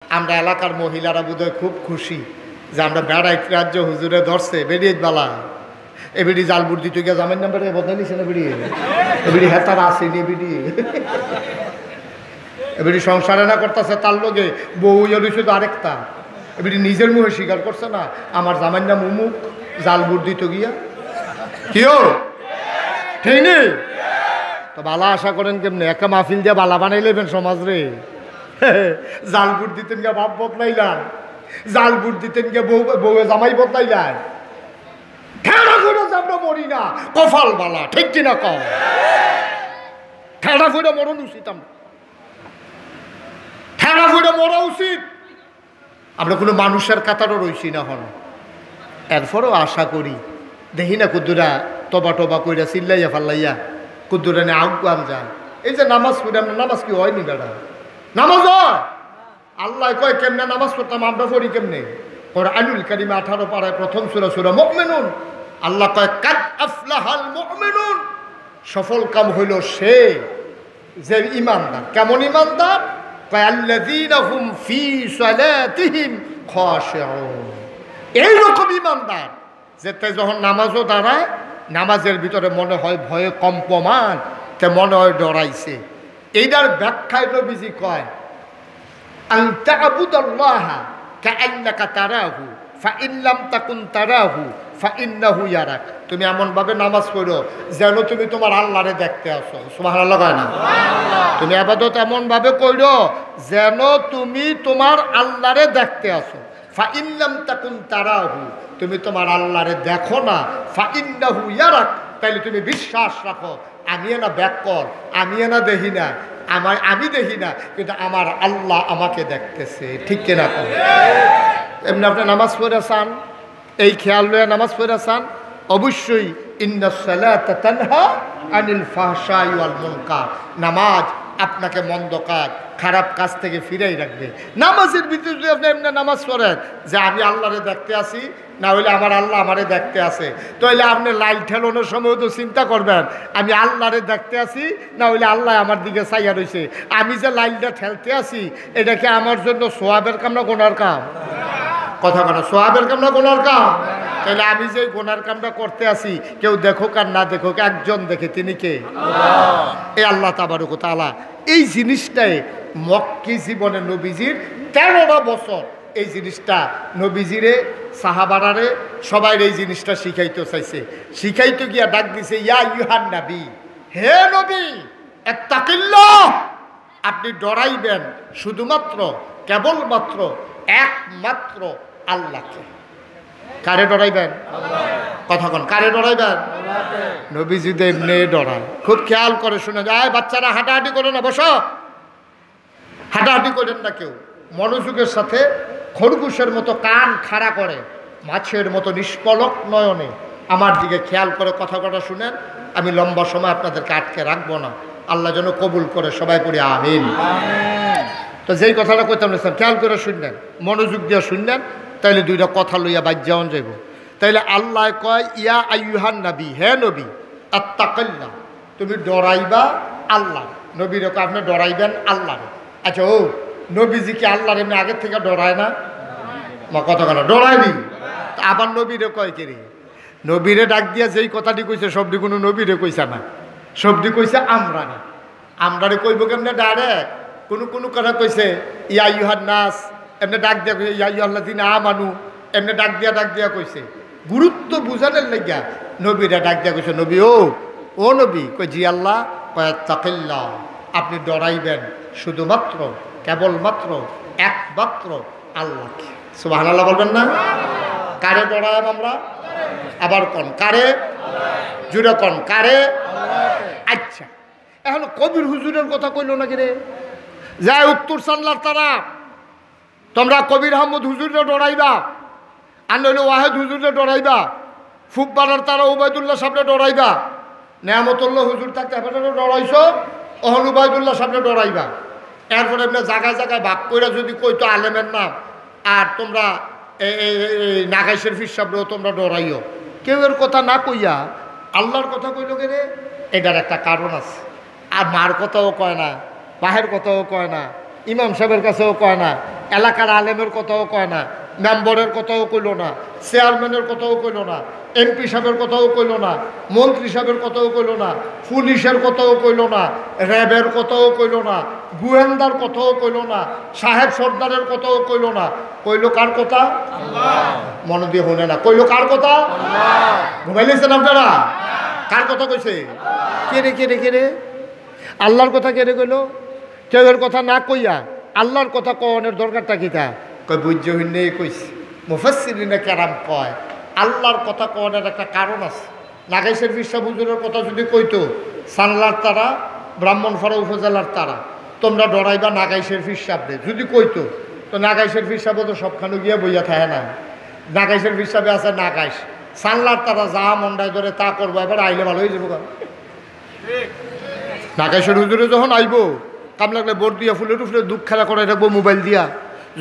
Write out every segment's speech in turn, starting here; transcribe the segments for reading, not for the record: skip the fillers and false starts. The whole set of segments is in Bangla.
আমরা এলাকার মহিলারা বোধহয় খুব খুশি যে আমরা বেড়াই রাজ্য হুজুরে ধরছে বেরিয়ে বালা এবিডি জালবুর দিতে গিয়ে জামের নাম্বারে বদলাই নিছে না বেরিয়ে এবিডি হেতার আসেনি এবিডি সংসারে না করতেছে তার লগে বউ রয়েছে তো আরেকটা এবিডি নিজের মুখে স্বীকার করছে না আমার জামাইর নাম উমুক জালবুর দিতে গিয়া কিও ঠিক নেই তো বালা আশা করেন কেমনি একটা মাহফিল দিয়ে বালা বানাই লেবেন সমাজ রে জালবুট দিতেন গিয়ে বাপ বদলাইলাম জালবুট দিতেন গিয়ে বউ জামাই বদলাইলাম ঠেড়া করে আমরা মরি না কফাল বালা ঠিক কিনা কম ঠেড়া করে মরণ উচিত আমরা ঠেড়া করে মরা উচিত আমরা কোনো মানুষের কাতারও রইছি না হন এরপরও আশা করি দেখি না কুদ্দুরা টবা টবা কইরা চিল্লাইয়া ফাল্লাইয়া কুদ্দুরা নে আগুয়ান যায় এই যে নামাজ পড়ি আমরা নামাজ কি হয়নি বেড়া নামাজ হয় আল্লাহ কয় কেমনে নামাজ পড়তাম আমরা পড়ি কেমনে কোরআনুল কারীমে 18 পারায় প্রথম সূরা সূরা মুমিনুন আল্লাহ কয় কাদ আফলাহাল মুমিনুন সফল কাম হইল সে যে ঈমানদার কেমন ঈমানদার কয় আল্লাযীনা হুম ফি সালাতিহিম খাশিউন এইরকম ঈমানদার যেতে যখন নামাজও দাঁড়ায় নামাজের ভিতরে মনে হয় ভয়ে কম্পমান তে মনে হয় ডরাইছে এইটার ব্যাখ্যায় নবীজি কয় আন তা'বুদাল্লাহা কাআন্নাকা তারাহু ফাইন লাম তাকুন তারাহু ফাইন্নাহু ইয়ারাক তুমি এমনভাবে নামাজ পড়ো যেন তুমি তোমার আল্লাহরে দেখতে আসো সুবহানাল্লাহ কয় না তুমি ইবাদত এমনভাবে করো যেন তুমি তোমার আল্লাহরে দেখতে আসো ফাইন লাম তাকুন তারাহু তুমি তোমার আল্লাহরে দেখো না ফাইন্নাহু ইয়ারাক তাইলে তুমি বিশ্বাস রাখো আমি না ব্যাকর আমি না দেখি না আমি দেখি না কিন্তু আমার আল্লাহ আমাকে দেখতেছে ঠিক কিনা করে এমনি আপনি নামাজ পড়েছেন এই খেয়াল লয়ে নামাজ পড়েছেন অবশ্যই ইন্নাস সালাতা তানহা আনিল ফাহশাই ওয়াল মুনকার নামাজ আপনাকে মন্দ কাজ খারাপ কাজ থেকে ফিরাই রাখবে নামাজের ভিতরে যদি আপনি এমনি নামাজ পড়েন যে আমি আল্লাহরে দেখতে আসি না হইলে আমার আল্লাহ আমারে দেখতে আসে তাহলে আপনি লাইল ঠেলানোর সময় তো চিন্তা করবেন আমি আল্লাহরে দেখতে আসি না হইলে আল্লাহ আমার দিকে চাইয়া রয়েছে আমি যে লাইলটা ঠেলতে আসি এটা কি আমার জন্য সোয়াবের কাম না গোনার কাম কথা কথা সোয়াবের কাম না গোনার কাম তাহলে আমি যে গোনার কামটা করতে আসি কেউ দেখুক আর না দেখুক একজন দেখে তিনি কে এই আল্লাহ তাবারক ওয়া তাআলা এই জিনিসটাই মক্কি জীবনে নবীজির 13টা বছর এই জিনিসটা নবীজিরে সাহাবারারে সবাই এই জিনিসটা শিখাইতে চাইছে শিখাইতে গিয়া ডাক দিছে ইয়া আইয়ুহান নবী হে নবী ইত্তাকিল্লাহ আপনি ডরাইবেন শুধুমাত্র কেবলমাত্র একমাত্র আল্লাহকে কারে ডরাইবেন কথা কোন কারে ডরাইবেন নবীজি এমনি ডরায় খুব খেয়াল করে শুনে যায় বাচ্চারা হাঁটাহাঁটি করে না বসো হাঁটাহাঁটি করেন না কেউ মনোযোগের সাথে খরগোশের মতো কান খাড়া করে মাছের মতো নিষ্পলক নয়নে আমার দিকে খেয়াল করে কথা শুনেন আমি লম্বা সময় আপনাদেরকে আটকে রাখবো না আল্লাহ যেন কবুল করে সবাই পড়ি আমিন তো যেই কথাটা কইতাম না খেয়াল করে শুনলেন মনোযোগ দিয়ে শুনলেন তাইলে দুইটা কথা লইয়া বাদ যাওয়ান যাইব তাইলে আল্লাহ কয় ইয়া আইয়ুহান নবী হে নবী আত্তাকিল্লাহ তুমি ডরাইবা আল্লাহ নবীর কয় আপনি ডরাইবেন আল্লাহ আচ্ছা ও নবীজি কি আল্লাহর এমনি আগের থেকে ডরায় না মা কথা কেন ডরায়নি আবার নবীরে কয় কে রে নবীরে ডাক দিয়া যেই কথাটি কইছে সবটি কোনো নবীরে কইছে না সবটি কইছে আমরা না আমরারে কইব কেমনে ডাইরেক্ট কোনো কথা কইছে ইয়া আইয়ুহান নাস এমনি ডাক দিয়া কইছে ইয়া আইয়ুহাল্লাযিনা আমানু এমনি ডাক দিয়া কইছে গুরুত্ব বুঝানোর লাগিয়া নবীরা ডাক দিয়া কইছে নবী ও নবী কই জি আল্লাহ কয় তাকিল্লাহ আপনি ডরাইবেন শুধুমাত্র কেবলমাত্র একমাত্র আল্লাহকে সুবহানাল্লাহ বলবেন না কারে ডরাই আমরা আবার কোন কারে জুড়ে কোন কারে আচ্ছা এখন কবির হুজুরের কথা কইল নাকি রে যায় উত্তর সানলার তারা তোমরা কবির আহমদ হুজুরে ডরাইবা আর নইলে ওয়াহেদ হুজুরে ডরাইবা ফুকবাড়ার তারা উবায়দুল্লাহ সামনে ডরাইবা নেয়ামতুল্লাহ হুজুর থাকতে আপনারা ডরাইছ অহন উবায়দুল্লাহ সামনে ডরাইবা এরপরে এমনি জায়গায় জায়গায় ভাগ করে যদি কইতো আলেমের নাম আর তোমরা নাগাই শরীফ সামনেও তোমরা ডরাইও কেউ এর কথা না কইয়া আল্লাহর কথা কইল কে রে এটার একটা কারণ আছে আর মার কথাও কয় না বাহের কথাও কয় না ইমাম সাহেবের কাছেও কয় না, এলাকার আলেমের কথাও কয় না, মেম্বরের কথাও কইল না, চেয়ারম্যানের কথাও কইল না, এমপি সাহেবের কথাও কইল না, মন্ত্রী সাহেবের কথাও কইল না, পুলিশের কথাও কইল না, র্যাবের কথাও কইল না, গোয়েন্দার কথাও কইল না, সাহেব সর্দারের কথাও কইল না। কইল কার কথা? মনে দিয়ে শুনে না, কইল কার কথা? ঘুমাইলেছেন আপনারা? কার কথা কইছে? কেড়ে কেড়ে কেড়ে আল্লাহর কথা কেড়ে কইল। কেউ এর কথা না কইয়া আল্লাহর কথা কওয়ানোর দরকারটা কিতা? কয় বুঝ্য হইনে কইছে। মুফাসসিরিনে কেরাম কয় আল্লাহর কথা কওয়ানোর একটা কারণ আছে। নাগাইশের বিশ্বাস হুজুরের কথা যদি কইতো, সানলার তারা, ব্রাহ্মণপাড়া উপজেলার তারা, তোমরা ডরাইবা নাগাইশের ফিরসাবরে যদি কইতো, তো নাগাইশের ফিরসাবও তো সবখানে গিয়ে বইয়া থাকে না। নাগাইশের ফিরসাবে আছে নাগাইশ, সানলার তারা যা মন্ডায় ধরে তা করবো, এবার আইলে ভালো হয়ে যাবো। নাগাইশের হুজুরে যখন আইবো, কাম লাগলে বোর্ড দিয়া ফুলের উপরে দুঃখ খেলা করে রাখবো মোবাইল দিয়া।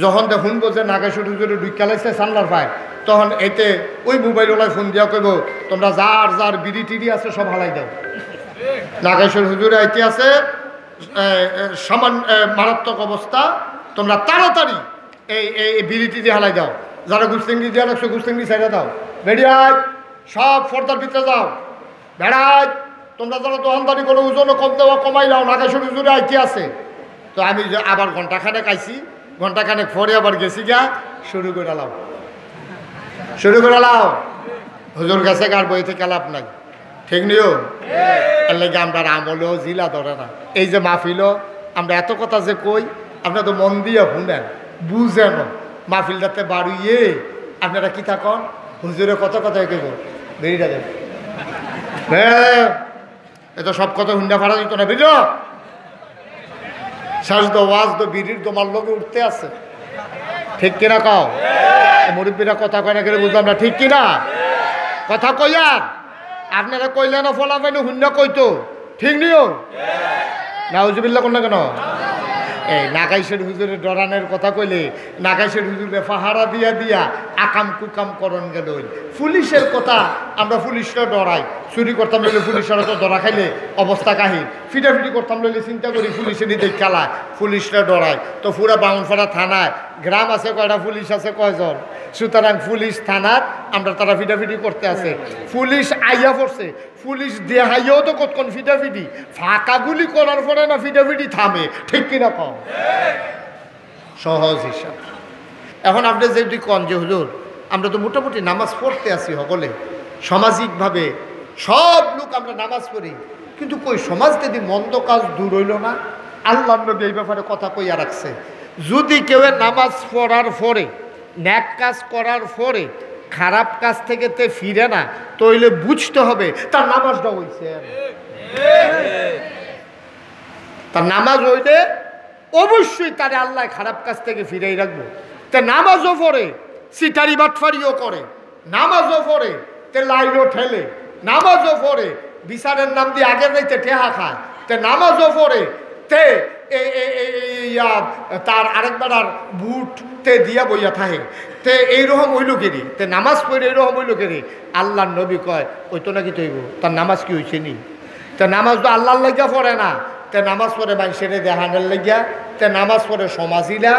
যখন দেখুন যে নাগাইশের হুজুরে দুই খেলাইছে সানলার পায়, তখন এতে ওই মোবাইলওয়ালায় ফোন দিয়া কইব তোমরা যার যার বিড়ি টিড়ি আছে সব হালাই দাও। নাগাইশের হুজুরে আইতে আছে মারাত্মক অবস্থা, তোমরা তাড়াতাড়ি এই বিড়ি টিড়ি হালাই দাও। যারা গুস্তেঙ্গি দেওয়া লাগছে গুস্তেঙ্গি সাইডে দাও, বেড়িয়ায় সব ফর্দার ভিতরে যাও, বেড়ায় তোমরা যারা দোকানদারি করে ওজনও কম দেওয়া কমাই দাও। নাগাইশের হুজুরে আইতে আছে। তো আমি আবার ঘন্টাখানেক আইছি, ঘন্টাখানেক পরে আবার গেছি গা, শুরু করে লাও শুরু করে লাও। হুজুর কাছে কার বই থেকে লাভ নাই, ঠিক নিও। এর লাগে আমরা আমলেও জিলা ধরে না। এই যে মাহফিলও আমরা এত কথা যে কই, আপনারা তো মন দিয়ে শুনেন, বুঝেন। মাহফিলটাতে বাড়িয়ে আপনারা কি থাকন, হুজুরে কত কথা কইব বেরিয়ে যাবেন। এত সব কথা হুন্ডা ফাড়া দিত না, বুঝলো? শ্বাস দো ওয়াজ দো বিড়ির তোমার লোকে উঠতে আছে, ঠিক কিনা কও? মুরব্বীরা কথা কয় না গেলে বুঝলাম না, ঠিক কিনা? কথা কইয়ার আপনারা কইলে না ফলা পাইনি হুন্ডা কইতো, ঠিক নিও না? হুজুবিল্লা কোন না কেন? এই নাগাইশের হুজুরে ডরানের কথা কইলে নাগাইশের হুজুরে পাহারা দিয়া দিয়া আকাম কুকাম করন গেল। পুলিশের কথা আমরা পুলিশরা ডরাই, চুরি করতাম লইলে পুলিশের তো ধরা খাইলে অবস্থা কাহিল, ফিটাফিটি করতাম লইলে চিন্তা করি পুলিশের দিকে খেলায়, পুলিশরা ডরায়। তো পুরা বাউনপাড়া থানায় গ্রাম আছে কয়টা, পুলিশ আছে কয়জন? সুতরাং পুলিশ থানার আমরা তারা ফিটাফিটি করতে আছে। পুলিশ আইয়া পড়ছে, পুলিশ দেহাইয়াও তো কতক্ষণ ফিটাফিটি, ফাঁকা গুলি করার পরে না ফিটাফিটি থামে, ঠিক কিনা কম? সহজ হিসাব। এখন আপনি যদি কন যে হুজুর আমরা তো মোটামুটি নামাজ পড়তে আসি, সকলে সামাজিকভাবে সব লোক আমরা নামাজ পড়ি, কিন্তু কই সমাজ যদি মন্দ কাজ দূর হইল না? আল্লাহ নবী এই ব্যাপারে কথা কইয়া রাখছে, যদি কেউ নামাজ পড়ার পরে, ন্যাক কাজ করার পরে খারাপ কাজ থেকে তে ফিরে না, তইলে বুঝতে হবে তার নামাজটা হইছে। তার নামাজ হইলে অবশ্যই তারে আল্লাহ খারাপ কাজ থেকে ফিরেই রাখবো। তে নামাজও পড়ে, সিটারি বাটফারিও করে, নামাজও পড়ে তে লাইনও ঠেলে, নামাজও পড়ে বিচারের নাম দিয়ে আগের রাইতে টেহা খায়, তে নামাজও পড়ে তে তার আরেকবার আর বুট তে দিয়া বইয়া থাকে, তে এইরকম হইল কেরি, তে নামাজ পড়ে এইরকম হইল কেরি। আল্লাহ নবী কয় ওই তো নাকি তৈব, তার নামাজ কি হয়েছে নি? তে নামাজ তো আল্লাহর লাগিয়া পড়ে না, তে নামাজ পড়ে মানুষের দেহানের লাগিয়া, তে নামাজ পড়ে সমাজিলা,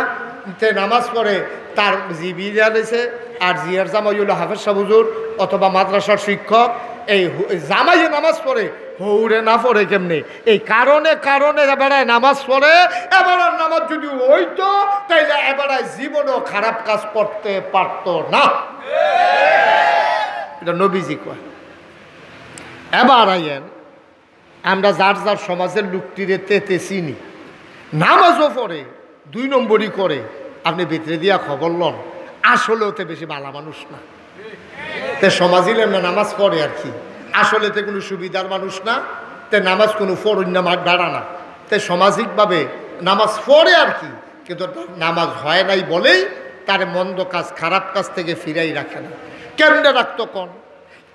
তে নামাজ পড়ে তার জিবিরা রয়েছে, আর জিয়ার জামাই হইল হাফেজ সাহেব হুজুর অথবা মাদ্রাসার শিক্ষক। এই জামাইয়ে নামাজ পড়ে, হৌরে না পড়ে কেমনে? এই কারণে কারণে এবারে নামাজ পড়ে। এবার নামাজ যদি হইতো তাইলে এবারে জীবনেও খারাপ কাজ করতে পারত না, এটা নবীজি কয়। এবার আইয়েন আমরা যার যার সমাজের লোকটিরে তেতে চিনি, নামাজও পড়ে, 2 নম্বরই করে, আপনি ভিতরে দিয়া খবর লন আসলে ওতে বেশি ভালো মানুষ না। তে সমাজিলে না নামাজ পড়ে আর কি, আসলে তে কোনো সুবিধার মানুষ না, তে নামাজ কোনো ফরণ্য বেড়া না, তে সামাজিকভাবে নামাজ পড়ে আর কি, কিন্তু নামাজ হয় নাই বলেই তার মন্দ কাজ খারাপ কাজ থেকে ফিরাই রাখে না। কেমনে রাখতো কন,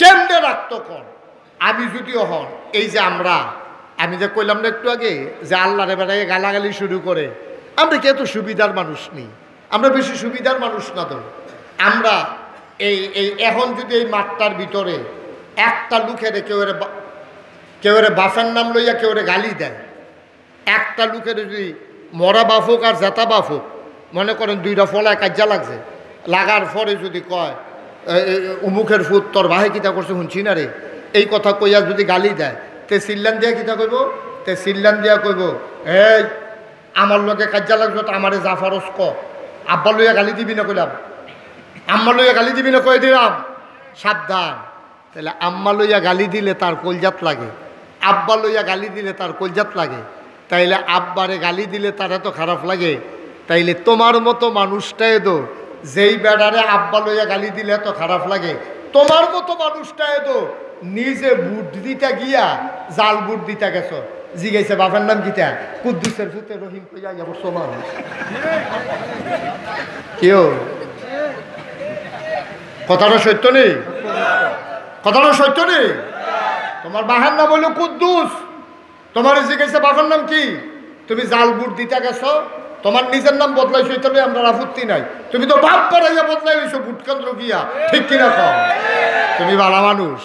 কেমনে রাখতো কন? আমি যদিও হন এই যে আমি যে কইলাম না একটু আগে যে আল্লাহর বেড়াই গালাগালি শুরু করে, আমরা কি এত সুবিধার মানুষ নেই? আমরা বেশি সুবিধার মানুষ না তো। আমরা এই এখন যদি এই মাঠটার ভিতরে একটা লোকের কেউ বাফের নাম লইয়া কেউ গালি দেয়, একটা লোকের যদি মরা বাপ হোক আর জেতা বাপ হোক, মনে করেন দুইটা ফলায় কাজ্যা লাগছে, লাগার পরে যদি কয় উমুখের ফুট তোর ভাই কিতা করছে শুনছি না রে, এই কথা কইয়া যদি গালি দেয়, তে সিল্লান দিয়া কিতা কইব, তে সিল্লান দিয়া কইব এই আমার লগে কাজ্যা লাগছো তো আমারে জাফারস ক, আব্বা লইয়া গালি দিবি না কইলাম, আম্মা লইয়া গালি দিবি না কয়ে দিলাম, সাবধান। তাহলে আম্মা লইয়া গালি দিলে তার কলজাত লাগে, আব্বা লইয়া গালি দিলে তার কলজাত লাগে, তাইলে আব্বারে গালি দিলে তার এত খারাপ লাগে, তাইলে তোমার মতো মানুষটাই তো যেই বেড়ারে আব্বা লইয়া গালি দিলে এত খারাপ লাগে, তোমার মতো মানুষটাই তো নিজে বুট দিতে গিয়া জাল বুট দিতে গেছো, জিগাইছে বাপের নাম কিতা, কুদ্দুসের ফুতে রহিম কইয়া যাবো সমান কেউ। কথাটা সত্য নেই, কথাটা সত্য নেই। তোমার বাহার নাম হইল কুদ্দুস, তোমার জিজ্ঞাসা বাবার নাম কি, তুমি জাল বুট দিতে গেছো, তোমার নিজের নাম বদলাইছো, এটা আমরা আপত্তি নাই, তুমি তো বাপ পড়াইয়া বদলাই হইছো বুট কেন্দ্র গিয়া, ঠিক কিনা কম, তুমি ভালো মানুষ।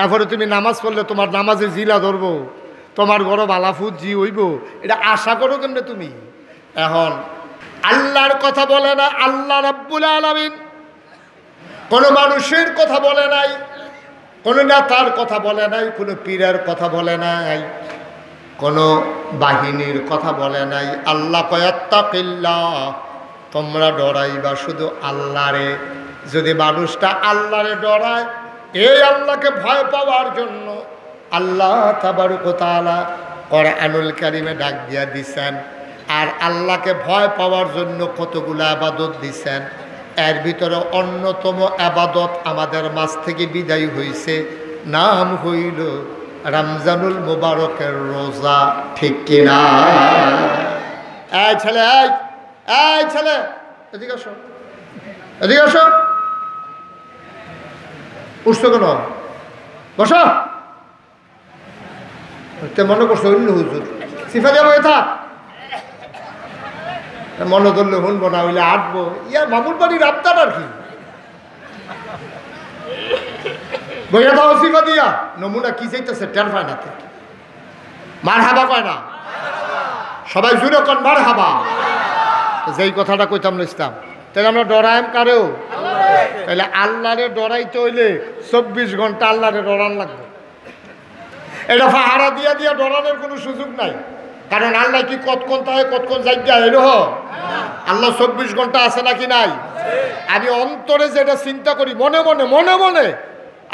এরপরে তুমি নামাজ পড়লে তোমার নামাজে জিলা ধরবো, তোমার ঘরে বালাফুত জি হইব, এটা আশা করো কেমনে তুমি? এখন আল্লাহর কথা বলে না আল্লাহ রাব্বুল আলামিন, কোন মানুষের কথা বলে নাই, কোন নেতার কথা বলে নাই, কোন পীরের কথা বলে নাই, কোন বাহিনীর কথা বলে নাই। আল্লাহ কয়াত্তাকিল্লাহ, তোমরা ডরাইবা শুধু আল্লাহরে। যদি মানুষটা আল্লাহরে ডরায়, এই আল্লাহকে ভয় পাওয়ার জন্য আল্লাহ তাবারক ওয়া তাআলা কোরআনুল কারীমে ডাক দিয়া দিছেন। আর আল্লাহকে ভয় পাওয়ার জন্য কতগুলো ইবাদত দিছেন, এর ভিতরে অন্যতম ইবাদত আমাদের মাঝ থেকে বিদায় হইছে, নাম হইল রমজানুল মুবারকের রোজা, ঠিক কিনা? এই ছেলে, এই ছেলে, এদিকে আসো, এদিকে আসো, উঠছো কেন? বসো। মনে করছো অন্য হুজুর সিফা যাবো, এটা মনে ধরলে শুনবো না, হইলে আটবো, ইয়া মামুর বাড়ির আবদার আর কি, বইয়া দাও সিফা দিয়া, নমুনা কি চাইতেছে টের পায় না, মার হাবা কয় না, সবাই জুড়ে কন মার হাবা। যেই কথাটা কইতাম ইসলাম, তাহলে আমরা ডরাইম কারেও, তাহলে আল্লাহরে ডরাইতে হইলে 24 ঘন্টা আল্লাহরে ডরান লাগবে। এটা পাহারা দিয়া দিয়া ডরানোর কোনো সুযোগ নাই, কারণ আল্লাহ কি কতক্ষণ থাকে কতক্ষণ জায়গা এলো, আল্লাহ 24 ঘন্টা আছে নাকি নাই? আমি অন্তরে যেটা চিন্তা করি মনে মনে মনে মনে,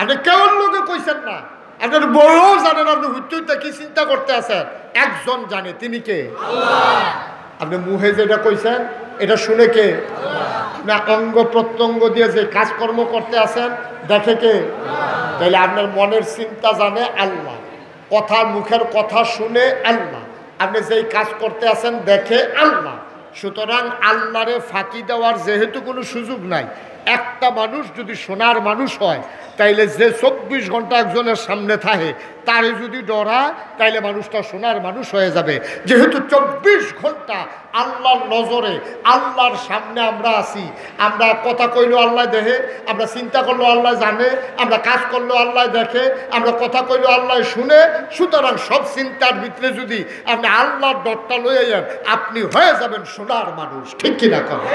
আপনি কেমন লোকে কইছেন না, আপনার বড়ও জানেন আপনি হুইতে কি চিন্তা করতে আছেন, একজন জানে, তিনি কে? আপনি মুহে যেটা কইছেন এটা শুনে কে? না অঙ্গ প্রত্যঙ্গ দিয়ে যে কাজকর্ম করতে আছেন দেখে কে? তাইলে আপনার মনের চিন্তা জানে আল্লাহ, কথা মুখের কথা শুনে আল্লাহ, আপনি যেই কাজ করতে আছেন দেখে আল্লাহ। সুতরাং আল্লাহরে ফাঁকি দেওয়ার যেহেতু কোনো সুযোগ নাই, একটা মানুষ যদি সোনার মানুষ হয়, তাইলে যে 24 ঘন্টা একজনের সামনে থাকে তারে যদি ডরায়, তাইলে মানুষটা সোনার মানুষ হয়ে যাবে। যেহেতু 24 ঘন্টা আল্লাহর নজরে আল্লাহর সামনে আমরা আছি, আমরা কথা কইলেও আল্লাহ দেখে, আমরা চিন্তা করলেও আল্লাহ জানে, আমরা কাজ করলেও আল্লাহ দেখে, আমরা কথা কইলেও আল্লাহ শুনে। সুতরাং সব চিন্তার ভিতরে যদি আপনি আল্লাহর ডরটা লয়ে যান, আপনি হয়ে যাবেন সোনার মানুষ, ঠিক কিনা করেন?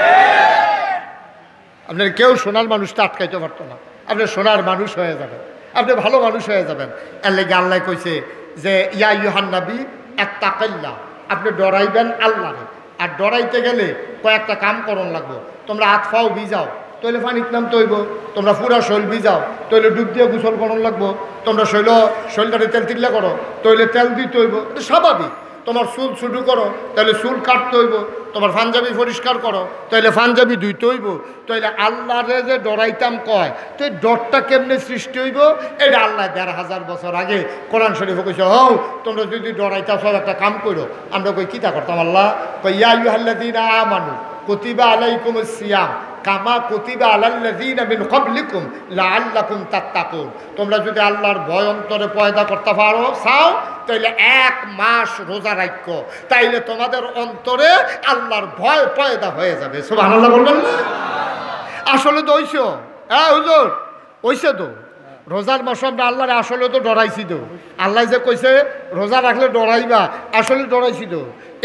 আপনার কেউ সোনার মানুষটা আটকাইতে পারতো না, আপনি সোনার মানুষ হয়ে যাবেন, আপনি ভালো মানুষ হয়ে যাবেন। এর লেগে আল্লাহ কইছে যে ইয়া আইয়ুহান নবী ইত্তাকিল্লাহ, আপনি ডরাইবেন আল্লাহরে। আর ডরাইতে গেলে কয়েকটা কাম করণ লাগবো। তোমরা হাত পাও ভিজাও, তৈলে পানিত নামতে হইব। তোমরা পুরা শৈল ভিজাও, তৈলে ডুব দিয়ে গোসল করণ লাগবো। তোমরা শৈলটারে তেল তিল্লা করো, তৈলে তেল দিতে হইব, এটা স্বাভাবিক। তোমার চুল ছুটু করো, তাহলে চুল কাটতে হইব। তোমার পাঞ্জাবি পরিষ্কার করো, তাইলে পাঞ্জাবি ধুইতে হইব। তাইলে আল্লাহরে যে ডরাইতাম কয়, তো এই ডরটা কেমনে সৃষ্টি হইব? এটা আল্লাহ 1500 বছর আগে কোরআন শরীফে কইছে, হও তোমরা যদি ডরাইতা সব একটা কাম করো। আমরা কই কিতা করতাম? আল্লাহ কই ইয়া আইয়ুহাল্লাযীনা আমানু কুতিবা আলাইকুমুস সিয়াম কামা কুতিবা আলাল্লাযীনা মিন ক্বাবলিকুম লাআল্লাকুম তাত্তাকুন। তোমরা যদি আল্লাহর ভয় অন্তরে পয়দা করতে পারো চাও, তাইলে 1 মাস রোজা রাখো, তাইলে তোমাদের অন্তরে আল্লাহর ভয় পয়দা হয়ে যাবে। সুবহানাল্লাহ বলবেন না? আসলে তো হইছো, হ্যাঁ হুজুর হইছে তো। রোজার মাসে আমরা আল্লাহরে আসলে তো ডরাইছি তো। আল্লাহ যে কইছে রোজা রাখলে ডরাইবা, আসলে ডরাইছিল।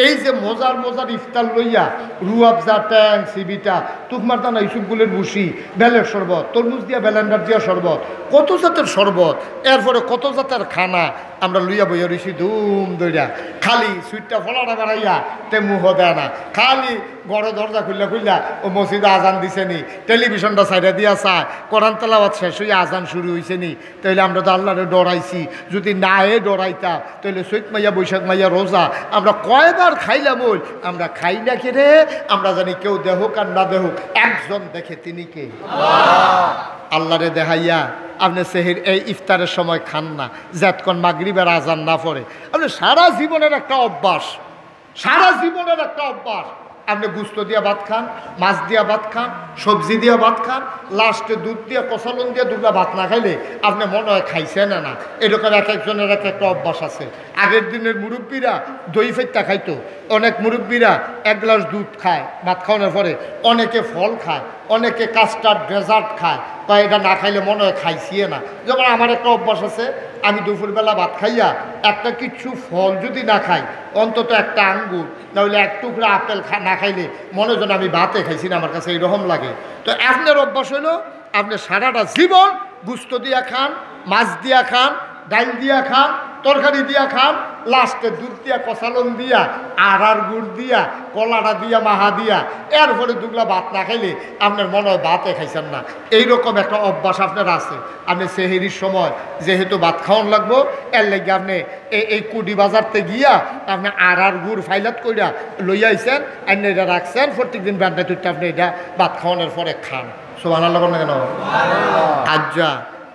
এই যে মজার মজার ইফতার লইয়া রুয়াবজা, ট্যাং, সিবিটা, তুকমার দানা, ইসুফগুলের বুসি, বেলের শরবত, তরমুজ দিয়া বেলেন্ডার দিয়া শরবত, কত জাতের শরবত, এরপরে কত জাতের খানা আমরা লইয়া বইয়া রইছি ধুম দইরা। খালি সুইটটা ফলাটা বেড়াইয়া তে মুহ দেয় না, খালি বড় দরজা খুললা খুললা ও মসজিদে আজান দিছে নি, টেলিভিশনটা সাইডে দিয়া চায়, কোরআন তেলাওয়াত শেষ হইয়া আজান শুরু হয়েছে নি। তাইলে আমরা তো আল্লাহরে ডরাইছি। যদি না ডরাইতা তাহলে চৈত মাইয়া বৈশাখ মাইয়া রোজা আমরা কয়বার খাইলাম। ওই আমরা খাই না কে রে, আমরা জানি কেউ দেহুক আর না দেহুক একজন দেখে, তিনি কে? আল্লাহরে দেখাইয়া আপনি সেহের এই ইফতারের সময় খান না, যতক্ষণ মাগরিবের আজান না পড়ে। আপনি সারা জীবনের একটা অভ্যাস, সারা জীবনের একটা অভ্যাস। আপনি গুস্ত দিয়া ভাত খান, মাছ দিয়া ভাত খান, সবজি দিয়া ভাত খান, লাস্টে দুধ দিয়া কষালন দিয়া দুগলা ভাত না খাইলে আপনি মনে হয় খাইছেন না। এরকম এক একজনের এক একটা অভ্যাস আছে। আগের দিনের মুরব্বীরা দই ফেটটা খাইতো, অনেক মুরব্বীরা এক গ্লাস দুধ খায় ভাত খাওয়ানোর পরে, অনেকে ফল খায়, অনেকে কাস্টার্ড ডেজার্ট খায়, বা এটা না খাইলে মনে হয় খাইছিয়ে না। যেমন আমার একটা অভ্যাস আছে, আমি দুপুরবেলা ভাত খাইয়া একটা কিছু ফল যদি না খাই, অন্তত একটা আঙ্গুর নাহলে এক টুকরা আপেল না খাইলে মনে যেন আমি ভাতে খাইছি না, আমার কাছে এইরকম লাগে। তো আপনার অভ্যাস হলো আপনি সারাটা জীবন গুস্ত দিয়া খান, মাছ দিয়া খান, ডাল দিয়া খান, তরকারি দিয়া খান, লাস্টে দুধ দিয়া কষালন দিয়া আড়ার গুড় দিয়া কলাটা দিয়া মাহা দিয়া এরপরে দুগলা ভাত না খাইলে আপনার মনে হয় ভাতে খাইছেন না। এইরকম একটা অভ্যাস আপনার আছে। আপনি সেহেরির সময় যেহেতু ভাত খাওয়ান লাগবো, এর লেগে আপনি এই কুডি বাজারতে গিয়া আপনি আড়ার গুড় ফাইলাত কইরা লইয়া আইছেন, আপনি এটা রাখছেন, প্রত্যেকদিন ব্যান্ডা তুইটা আপনি এটা ভাত খাওয়ানোর পরে খান। সুবহানাল্লাহ বলেন না কেন? আজ্জা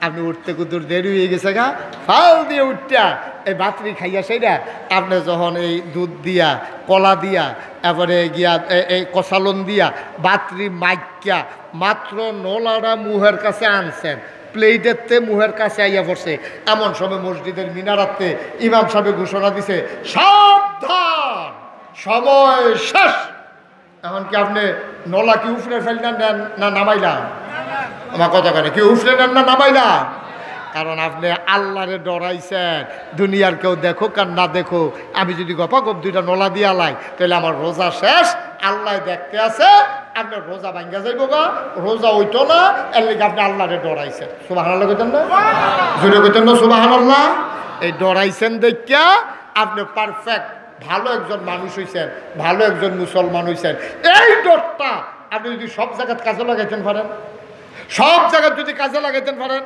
আপনি উঠতে কুতুর দেরি হয়ে গেছে গা, ফাল দিয়ে উঠটা এই বাতরি খাইয়া সেইটা আপনি যখন এই দুধ দিয়া কলা দিয়া এবারে গিয়া এই কষালন দিয়া বাতরি মাইকা মাত্র নলাটা মুহের কাছে আনছেন, প্লেটেরতে মুহের কাছে আইয়া পড়ছে, এমন সময় মসজিদের মিনারাতে ইমাম সাহেব ঘোষণা দিছে, সাবধান সময় শেষ। এখন কি আপনি নলা কি উফরে ফেললেন না নামাইলাম? আমার কথা কেন, কি উফরে নেন না নামাইলাম? কারণ আপনি আল্লাহরে ডরাইছেন, দুনিয়ার কেউ দেখুক আর না দেখো, আমি যদি গপাগপ দুইটা নলা দিয়া লাই তাহলে আমার রোজা শেষ, আল্লাহ দেখতে আছে, আপনার রোজা ভাঙ্গা যাইব গা, রোজা হইতো না, এর লেগে আপনি আল্লাহরে ডরাইছেন। সুবহানাল্লাহ কইতেন না? জোরে কইতেন না সুবহানাল্লাহ? এই ডরাইছেন দেখিয়া আপনি পারফেক্ট ভালো একজন মানুষ হইছেন, ভালো একজন মুসলমান হইছেন। এই ডরটা আপনি যদি সব জায়গায় কাজে লাগাইতেন পারেন, সব জায়গায় যদি কাজে লাগাইতেন পারেন,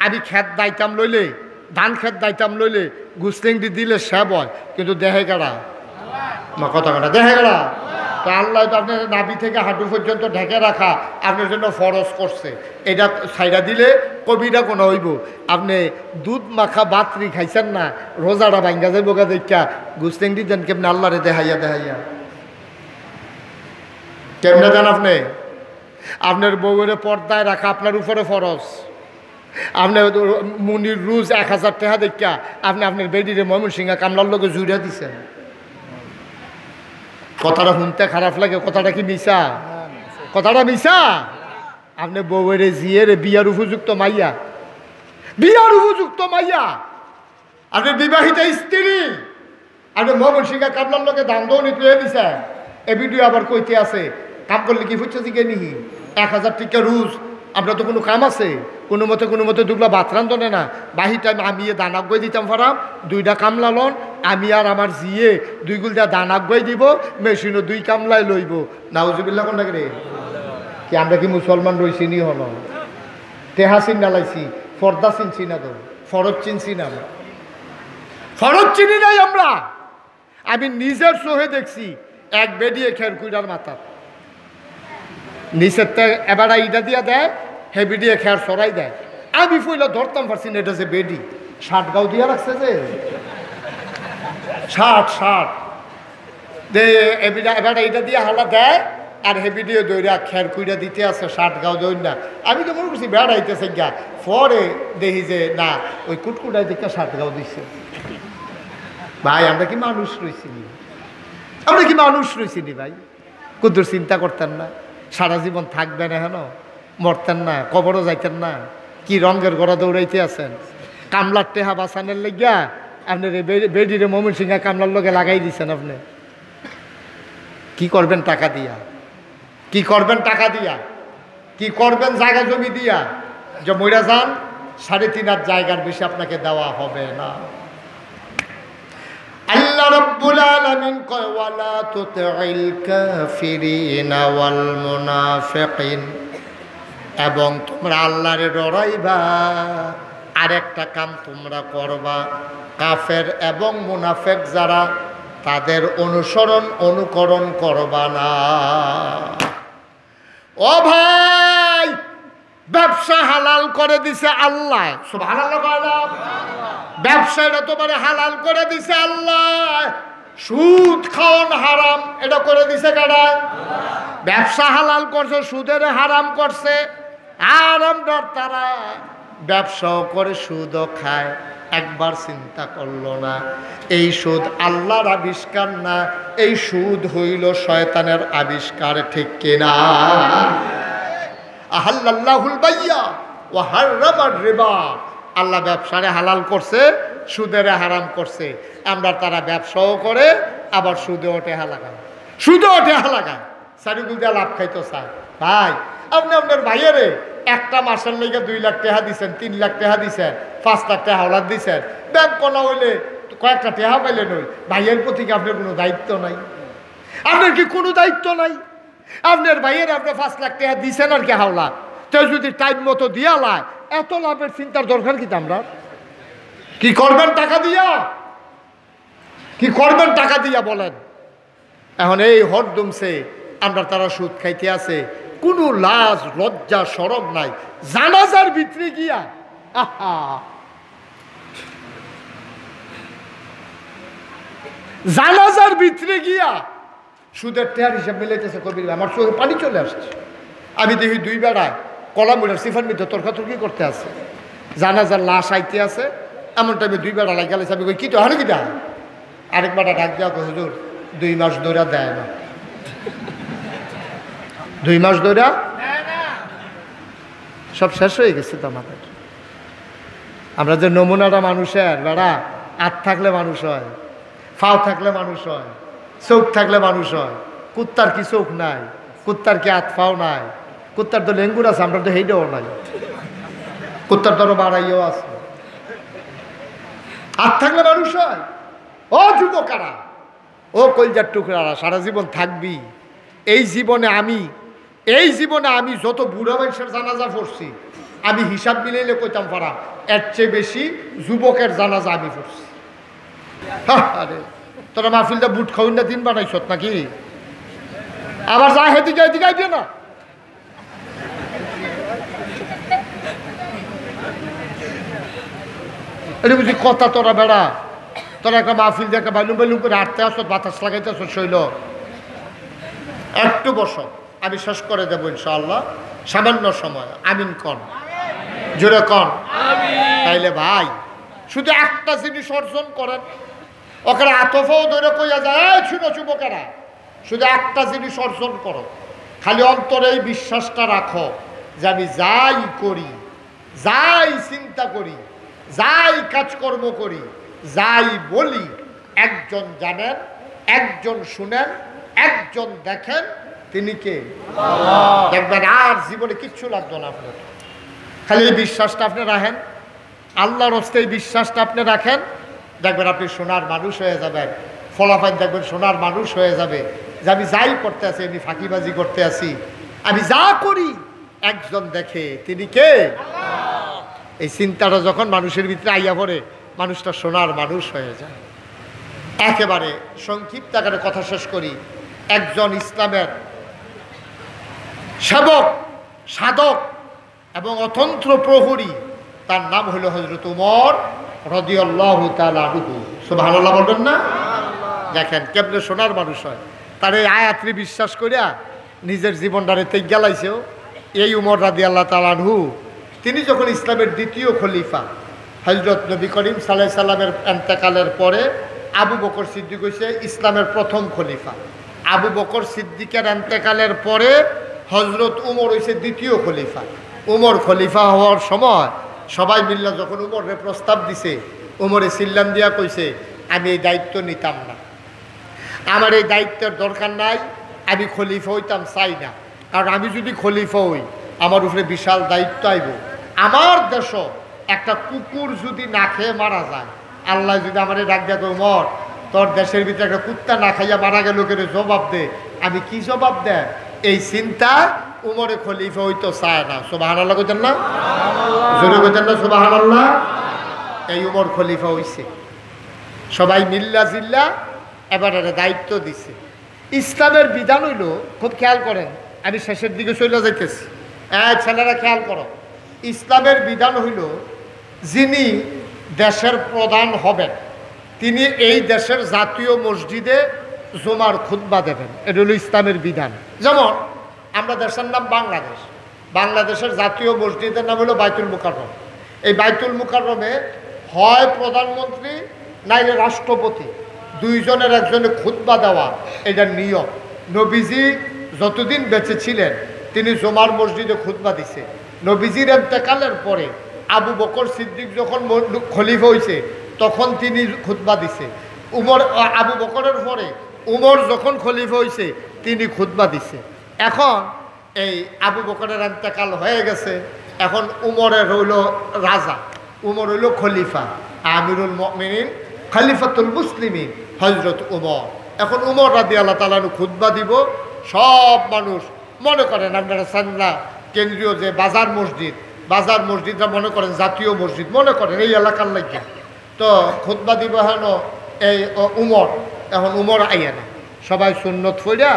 আমি খেত দাইতাম লইলে, ধান খেত দাইতাম লইলে গুসলিংটি দিলে সব হয়, কিন্তু দেহে গেড়া আমার কথা কাটা, দেহে গেড়া। তো আল্লাহ তো আপনার নাভি থেকে হাঁটু পর্যন্ত ঢেকে রাখা আপনার জন্য ফরজ করছে, এটা ছাইড়া দিলে কবিরা কোনো হইব। আপনি দুধ মাখা বাতরি খাইছেন না, রোজাটা ভাঙ্গা যাইব গা দেখা গুসলিংটি দেন কেমনে আল্লাহরে দেখাইয়া দেখাইয়া কেমনে দেন আপনি? আপনার বউয়ের পর্দায় রাখা আপনার উপরে ফরজ। আপনি মুনির রোজ 1000 টাকা দেখা আপনি আপনার বেডিরে ময়মনসিংহা কামলার লোকে জুড়িয়া দিচ্ছেন। কথাটা শুনতে খারাপ লাগে, কথাটা কি মিশা? কথাটা মিশা? আপনি বউয়ের জিয়ের বিয়ার উপযুক্ত মাইয়া, বিয়ার উপযুক্ত মাইয়া, আপনি বিবাহিত স্ত্রী, আপনি ময়মনসিংহা কামলার লোকে দাম দৌনি তুলে দিছেন। এ ভিডিও আবার কইতে আছে, কাম করলে কি হচ্ছে জিগে নিহি 1000 টাকা রোজ। আমরা তো কোনো কাম আছে, কোনো মতে দুগলা ভাত রান্ধনে না, বাহি টাইম আমি দানাক গই দিতাম ফারাম, দুইটা কামলা লন, আমি আর আমার জিয়ে 2 গুলটা দানাক গই দিব, মেশিনও 2 কামলাই লইব। নাউজুবিল্লাহ কোন রে কি আমরা কি মুসলমান রইছি নি? হল তেহা চিন নালাইছি, ফর্দা চিনছি না, তো ফরজ চিনছি না, আমরা ফরজ চিনি নাই আমরা। আমি নিজের চোখে দেখছি এক বেডিয়ে খের কুইডার মাথা নিচের এবার ইটা দিয়া দেয়, হেবি দিয়ে খেয়ার সরাই দেয়। আমি ফুইলা ধরতাম পারছি না, এটা যে বেডি 60 গাও দিয়া রাখছে, যে 60 দে এবার এইটা দিয়ে হালা দেয়, আর হেবি দিয়ে দৌড়া খেয়ার কুইটা দিতে আছে 60 গাও দৌড় না। আমি তো মনে করছি বেড়াইতেছে গা, পরে দেখি যে না ওই কুটকুটাই দেখে 60 গাও দিচ্ছে। ভাই আমরা কি মানুষ রয়েছি নি? আমরা কি মানুষ রয়েছি নি ভাই? কুদ্দুর চিন্তা করতেন না? সারা জীবন থাকবেন এখনো, মরতেন না, কবরও যাইতেন না, কি রঙের গড়া দৌড়াইতে আছেন? কামলার টেহা বাঁচানের লেগিয়া আপনার বেডিরে মমিন সিংহা কামলার লগে লাগাই দিচ্ছেন আপনি। কি করবেন টাকা দিয়া? কি করবেন টাকা দিয়া? কি করবেন জায়গা জমি দিয়া? যে মইরা যান 3.5 জায়গার বেশি আপনাকে দেওয়া হবে না। আল্লাহ রাব্বুল আলামিন কয় ওয়ালা তুতিল কাফিরিনা ওয়াল মুনাফিকিন, এবং তোমরা আল্লাহরে ডরাইবা, আরেকটা কাম তোমরা করবা, কাফের এবং মুনাফিক যারা তাদের অনুকরণ করবা না। ও ভাই, ব্যবসা হালাল করে দিছে আল্লাহ, সুবহানাল্লাহ কয় না? ব্যবসাটা তোমার হালাল করে দিছে আল্লাহ। সুদ খাওয়ান হারাম, এটা করে দিছে কারা? ব্যবসা হালাল করছে, সুদের হারাম করছে। আর আমরা তারা ব্যবসাও করে সুদও খায়, একবার চিন্তা করলো না এই সুদ আল্লাহর আবিষ্কার না, এই সুদ হইল শয়তানের আবিষ্কার, ঠিক কিনা? আহাল্লাল্লাহুল বাইয়া ওয়া হাররামার রিবা, আল্লাহ ব্যবসারে হালাল করছে, সুদের হারাম করছে। আমরা তারা ব্যবসাও করে আবার সুদে ওঠে হালাগায়, সুদে ওঠে হালাগায়, সারিগুল দিয়ে লাভ খাইতো চায়। ভাই, আপনি আপনার ভাইয়েরে একটা মাসের লেগে 2 লাখ টাকা দিচ্ছেন, 3 লাখ টাকা দিচ্ছেন, 5 লাখ টাকা হাওলাত দিচ্ছেন, ব্যাংক কোনা হইলে কয়েকটা টাকা পাইলেন, ওই ভাইয়ের প্রতি কি আপনার কোনো দায়িত্ব নাই? আপনার কি কোনো দায়িত্ব নাই? আপনার ভাইয়ের আপনি 5 লাখ টাকা দিচ্ছেন আর কি হাওলাত, তো যদি টাইম মতো দিয়া লায়, এত লাভের চিন্তার দরকার কি? আমরা কি করবেন টাকা দিয়া? কি করবেন টাকা দিয়া বলেন? এখন এই হরদমসে আমরা তারা সুদ খাইতে আছে, কোনো লাজ লজ্জা শরম নাই। জানাজার ভিতরে গিয়া আহা, জানাজার ভিতরে গিয়া সুদের টেহার হিসাব মিলাইতেছে কবির। আমার চোখে পানি চলে আসছে। আমি দেখি 2 বেড়ায় কলামুড়ার সিফার মধ্যে তর্কাতর্কি করতে আছে, জানাজার লাশ আইতে আছে। এমন টাইমে 2 বেড়া লাগে গেলে আমি কই কি তো হারে কিটা? আরেক বেড়া ডাক দেওয়া কই হুজুর 2 মাস ধরে দেয় না, 2 মাস ধরে সব শেষ হয়ে গেছে তো আমাদের। আমরা যে নমুনাটা মানুষের, বেড়া হাত থাকলে মানুষ হয়, ফাও থাকলে মানুষ হয়, চোখ থাকলে মানুষ হয়। কুত্তার কি চোখ নাই? কুত্তার কি হাত ফাও নাই? কুত্তার তো লেঙ্গুর আছে, আমরা তো হেইটাও নাই। কুত্তার তো বাড়াইও আছে। হাত থাকলে মানুষ হয়। ও যুবকারা, ও কলজার টুকরারা, সারা জীবন থাকবি। এই জীবনে আমি যত বুড়া মানুষের জানাজা পড়ছি, আমি হিসাব মিলাইলে কইতাম পারা এর চেয়ে বেশি যুবকের জানাজা আমি পড়ছি। আরে তোরা মাহফিলটা বুট খাউন না 3 বানাইছ নাকি? আবার যা হেদিকে এদিকে আইবে না। এটা বুঝি কথা? তোরা বেড়া, তোরা একটা মাহফিল দিয়ে একটা বাইলুম বাইলুম করে হাঁটতে আসো, বাতাস লাগাইতে আসো, শৈল একটু বসো, আমি শেষ করে দেবো ইনশাআল্লাহ, সামান্য সময়। আমিন কন, জোরে কন। তাইলে ভাই শুধু একটা জিনিস অর্জন করেন, ওকে আতফাও ধরে কইয়া যায়, শুনো যুবকেরা, শুধু একটা জিনিস অর্জন করো, খালি অন্তরে এই বিশ্বাসটা রাখো যে আমি যাই করি, যাই চিন্তা করি, যাই কাজকর্ম করি, যাই বলি, একজন জানেন, একজন শুনেন, একজন দেখেন, তিনি কে? দেখবেন আর জীবনে কিচ্ছু লাগতো না আপনার। খালি এই বিশ্বাসটা আপনি রাখেন, আল্লাহর হস্তে এই বিশ্বাসটা আপনি রাখেন, দেখবেন আপনি সোনার মানুষ হয়ে যাবেন। ফলাফল দেখবেন সোনার মানুষ হয়ে যাবে যে আমি যাই করতে আছি, আমি ফাঁকিবাজি করতে আছি, আমি যা করি একজন দেখে, তিনি কে? এই চিন্তাটা যখন মানুষের ভিতরে আইয়া পড়ে, মানুষটা সোনার মানুষ হয়ে যায়। একেবারে সংক্ষিপ্ত আকারে কথা শেষ করি। একজন ইসলামের সেবক, সাধক এবং অতন্ত্র প্রহরী, তার নাম হইল হযরত উমর রাদিয়াল্লাহু তাআলা আনহু। সুবহানাল্লাহ বলবেন না? দেখেন কেমনে সোনার মানুষ হয়। তার এই আয়াতটি বিশ্বাস করিয়া নিজের জীবনটারে তেজ গেলাইছেও এই উমর রাদিয়াল্লাহু তাআলা আনহু। তিনি যখন ইসলামের দ্বিতীয় খলিফা, হযরত নবী করিম সাল্লাল্লাহু আলাইহি সাল্লামের ইন্তেকালের পরে আবু বকর সিদ্দিক হইছে ইসলামের প্রথম খলিফা। আবু বকর সিদ্দিকের ইন্তেকালের পরে হযরত উমর হইছে দ্বিতীয় খলিফা। উমর খলিফা হওয়ার সময় সবাই মিল্লা যখন উমরের প্রস্তাব দিছে, উমরে সিল্লাম দিয়া কইছে আমি এই দায়িত্ব নিতাম না, আমার এই দায়িত্বের দরকার নাই, আমি খলিফা হইতাম চাই না, কারণ আমি যদি খলিফা হই আমার উপরে বিশাল দায়িত্ব আইব। আমার দেশ একটা কুকুর যদি না খেয়ে মারা যায়, আল্লাহ যদি আমার ডাক দেখো মর তোর দেশের ভিতরে একটা কুত্তা না খাইয়া মারা গেল কেন জবাব দে, আমি কি জবাব দেয় এই চিন্তা উমরে খলিফা হইতো চায় না। সুবহানাল্লাহ কইতেন না? জোরে কইতেন না সুবহানাল্লাহ? এই উমর খলিফা হইছে, সবাই মিল্লা জিল্লা এবার একটা দায়িত্ব দিছে। ইসলামের বিধান হইল, খুব খেয়াল করেন, আমি শেষের দিকে চলে যাইতেছি, ছেলেরা খেয়াল করো। ইসলামের বিধান হইল যিনি দেশের প্রধান হবেন তিনি এই দেশের জাতীয় মসজিদে জুমার খুতবা দেবেন, এটা হলো ইসলামের বিধান। যেমন আমরা দেশের নাম বাংলাদেশ, বাংলাদেশের জাতীয় মসজিদের নাম হলো বাইতুল মুকাররম। এই বাইতুল মুকাররমে হয় প্রধানমন্ত্রী নাইলে রাষ্ট্রপতি, দুইজনের একজনে খুতবা দেওয়া, এটা নিয়ম। নবীজি যতদিন বেঁচে ছিলেন তিনি জুমার মসজিদে খুতবা দিছে। নবীজির ইন্তেকালের পরে আবু বকর সিদ্দিক যখন খলিফা হয়েছে তখন তিনি খুতবা দিছে। আবু বকরের পরে উমর যখন খলিফা হয়েছে তিনি খুতবা দিছে। এখন এই আবু বকরের ইন্তেকাল হয়ে গেছে, এখন উমরের হইল রাজা, উমর হইল খলিফা, আমিরুল মুমিনিন খলিফাতুল মুসলিমিন হযরত উমর। এখন উমর রাদিয়াল্লাহু তাআলা খুতবা দিব, সব মানুষ মনে করেন আপনারা সান্না কেন্দ্রীয় যে বাজার মসজিদটা মনে করেন জাতীয় মসজিদ মনে করেন এই এলাকার লাগে, তো খুতবা দিব হেন এই উমর। এখন উমর আইয়া না, সবাই সুন্নত পড়িয়া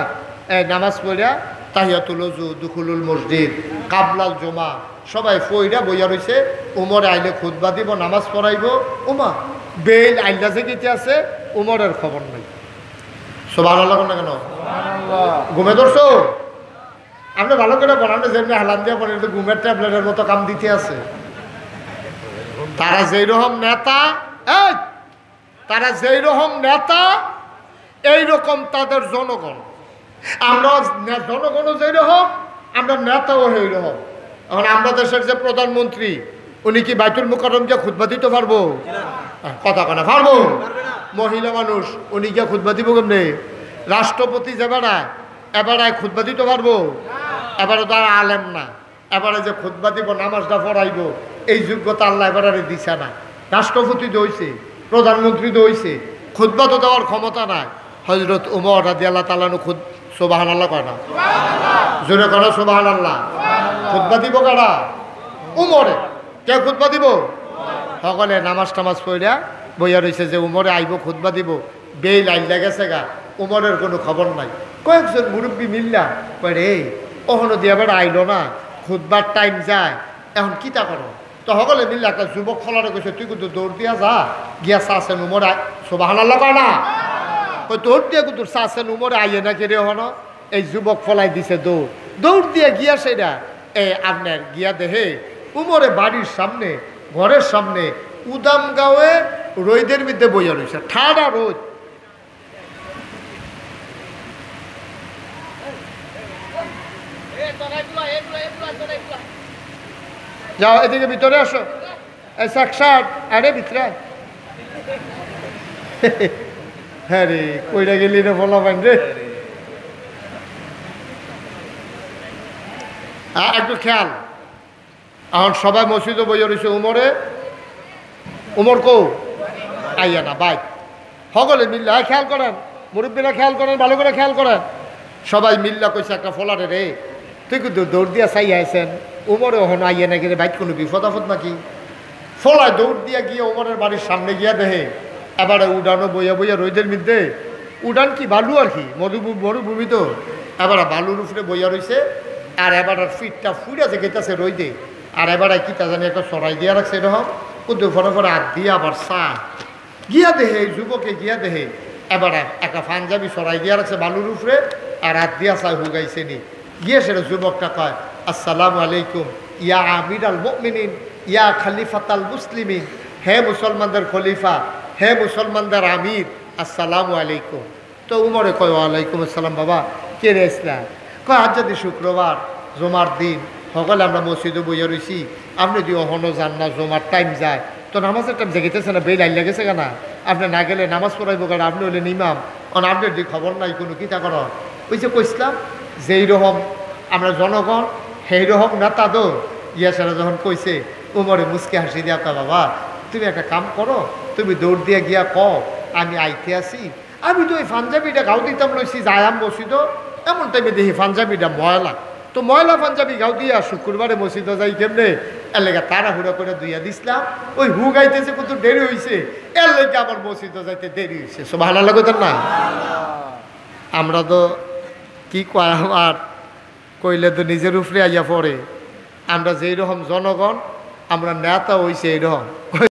নামাজ পড়িয়া তাহিয়াতুল ওযু, দুখুলুল মসজিদ, কাবলাল জমা সবাই পড়িয়া বইয়া রয়েছে। উমরে আইলে খুতবা দিব, নামাজ পড়াইব। উমা বেল আইলা যে গীতে আছে, উমরের খবর নাই। সুবহানাল্লাহ না কেন? ঘুমে ধরছো? আপনি ভালো করে বলানো যেমনি হালান দিয়ে পড়ে ঘুমের ট্যাবলেটের মতো কাম দিতে আছে। তারা যেই রকম নেতা, তারা যেই রকম নেতা এইরকম তাদের জনগণ। আমরা জনগণও যেই রকম, আমরা নেতাও সেই রকম। এখন আমরা দেশের যে প্রধানমন্ত্রী উনি কি বাইতুল মুকাররম গিয়ে খুতবা দিতে পারবো? কথা কনা পারবো? মহিলা মানুষ উনি গিয়ে খুতবা দিব কেমনে? রাষ্ট্রপতি যে এবারে খুতবা দিতে পারবো? এবারে তো আর আলেম না, এবারে যে খুতবা দিব নামাজটা পড়াইব এই যোগ্যতা আল্লাহ এবারে দিছে না। রাষ্ট্রপতি দইছে, প্রধানমন্ত্রী দইছে, খুতবা তো দেওয়ার ক্ষমতা নাই। হযরত উমর রাদিয়াল্লাহু তাআলা সুবহানাল্লাহ কয় না? জোরে কয় না সুবহানাল্লাহ? খুতবা দিব কারা? উমরে। কে খুতবা দিব? সকলে নামাজ টামাজ পড়িয়া বইয়া রয়েছে যে উমরে আইব খুতবা দিব। বেল আইলা গেছে গা, উমরের কোনো খবর নাই। কয়েকজন মুরব্বী মিল্লা কয়ে এই কখনো দিয়ে আবার আইলো না, খুতবার টাইম যায়, এখন কিতা করো? তো সকলে মিল্লা একটা যুবক ফলারে কইছে তুই কিন্তু দৌড় দিয়া যা, গিয়া চাষেন উমরে। সুবহানাল্লাহ কয় না? ওই দৌড় দিয়ে কিন্তু চাষেন উমরে আইয়ে না কেড়ে হন। এই যুবক ফলাই দিছে দৌড় দিয়ে গিয়া সেটা আপনার গিয়া দেহে উমরে বাড়ির সামনে, ঘরের সামনে উদাম গাঁয়ে রোদের মধ্যে বইয়া রয়েছে, ঠাডা রোদ। যাও এদিকে ভিতরে আসো, আরে ভিতরে। হ্যাঁ রে, কইরা গেলি রে বলাবেন রে। একটু খেয়াল, এখন সবাই মসজিদে বইয়া রয়েছে উমর কৌ আইয়া না বাইক। সকলে মিল্লা খেয়াল করেন, মুরব্বীরা খেয়াল করেন, ভালো করে খেয়াল করেন। সবাই মিল্লা কইছে একটা ফলারে রে তুই কিন্তু দৌড় দিয়া চাই আইছেন, উমরে ওখানে আইয়া নাকি রে বাইক, কোনো বিপদ আপদ নাকি? ফলায় দৌড় দিয়া গিয়ে উমরের বাড়ির সামনে গিয়া দেহে এবারে উডানো বইয়া বইয়া রোদের মধ্যে। উডান কি বালু আর কি, মরুভূমি তো, এবারে বালুর উপরে বইয়া রয়েছে। আর এবার ফিটটা ফুড়াছে গেতেছে রইদে। আর এবারে কিতা জানি একটা সরাই দিয়া রাখছে এরকম, কুদ্দু ফটো ফটো হাত দিয়া আবার চা গিয়া দেহে, যুবকে গিয়া দেহে এবারে একটা পাঞ্জাবি সরাই দিয়া রাখছে বালুর উপরে, আর হাত দিয়া চা হুগাইছে নি। গিয়ে সেটা যুবকটা কয় আসসালামু আলাইকুম ইয়া আমির আল মুমিনিন ইয়া খলিফাতাল মুসলিমিন, হে মুসলমানদের খলিফা, হে মুসলমানদের আমির, আসসালামু আলাইকুম। তো উমরে কয় ওয়ালাইকুম আসসালাম। বাবা কে রে ইসলাম? কয় আজ যদি শুক্রবার জমার দিন সকলে আমরা মসজিদে বইয়া রয়েছি, আপনি যদি অহনো যান না, জমার টাইম যায়, তো নামাজের টাইম জেগেতেছে না, বেল আইলে গেছে কেনা, আপনি না গেলে নামাজ পড়াইব কারণ আপনি হইলেন ইমাম, কারণ আপনার যে খবর নাই কোনো কিতা কর। ওই যে কইসলাম যেই রকম আমরা জনগণ সেই রকম নেতা তো ইয়াসারা যখন কইছে উমরে মুসকে হাসি দিয়া, তা বাবা তুমি একটা কাম করো, তুমি দৌড় দিয়ে গিয়া কও আমি আইতে আসি। আমি তো ওই পাঞ্জাবিটা গাও দিতাম লইছি যায়াম বসিত, এমন টাইমে দেখি পাঞ্জাবিটা ময়লা, তো ময়লা পাঞ্জাবি গাও দিয়া শুক্রবারে মসজিদে যাই কেমনে, এর লেগে তাড়াহুড়া করে ধুইয়া দিছিলাম। ওই হু গাইতেছে কত দেরি হয়েছে, এর লেগে আমার মসজিদে যাইতে দেরি হয়েছে। সব ভালো লাগে না? আমরা তো কি কয় আমার কইলে তো নিজের উপরে আইয়া পড়ে। আমরা যেই রকম জনগণ, আমরা নেতা হইছে এইরকম।